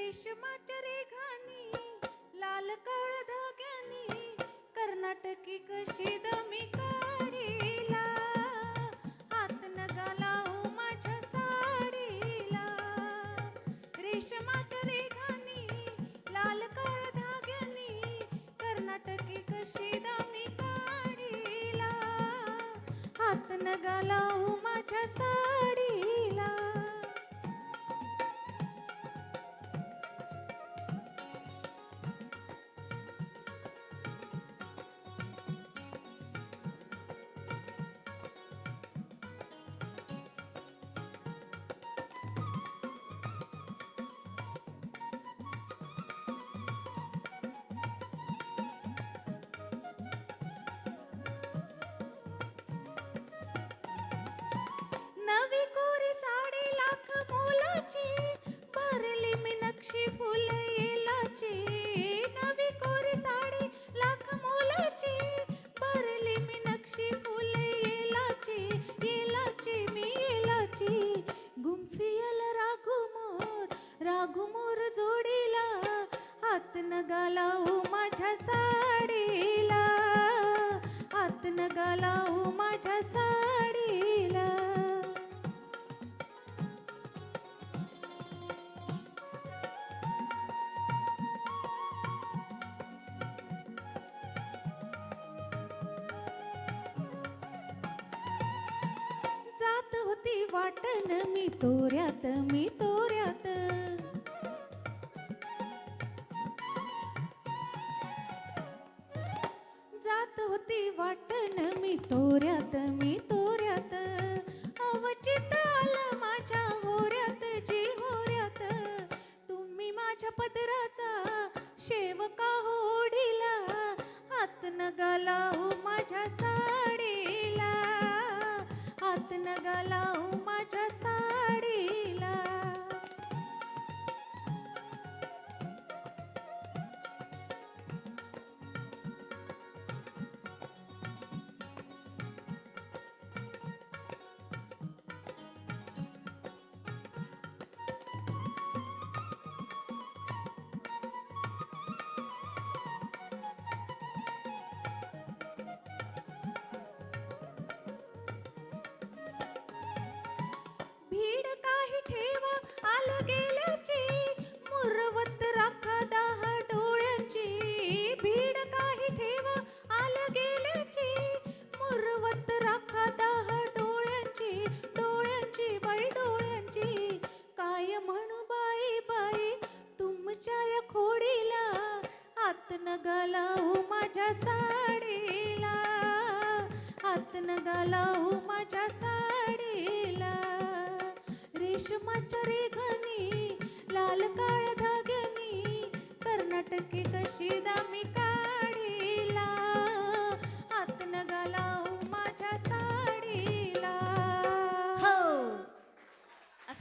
रेशमाच्या रेघानी लाल काळ धाग्यानी कर्नाटकी कशी दमी काढीला हात नगा लावू माझ्या साडीला रेशमाच्या रेघानी लाल काळ धाग्यानी कर्नाटकी कशी दमी काढीला हात नगा लावू माझ्या साडीला नवी कोरी साडी लाख मोलाची भरली मी नक्षी फुल येलाची नवी कोरी साडी लाख मोलाची भरली मी नक्षी फुल येलाची येलाची मी येलाची गुंफियल राघू मोर जोडीला हात नगा लावू माझ्या साडीला हात नगा लावू माझ्या साडीला जात होती वाटन मी तोऱ्यात जात होती वाटन मी तोऱ्यात अवचित आलं माझ्या होऱ्यात जी होऱ्यात तुम्ही माझ्या पदराचा शेवका होडीला हात नगा लावू माझ्या साडीला हात नगा लावू माझ्या साडीला भीड काही ठेवा आलं गेल्याची मुरवत राखा दाह डोळ्यांची भीड काही ठेवा आलं गेल्याची मुरवत राखा दाह डोळ्यांची बाई डोळ्यांची काय म्हणू बाई तुमच्या या खोडीला हात नगा लावू माझ्या साडीला हात नगा लावू माझ्या साडीला रेशमाच्या रेघानी लाल काळ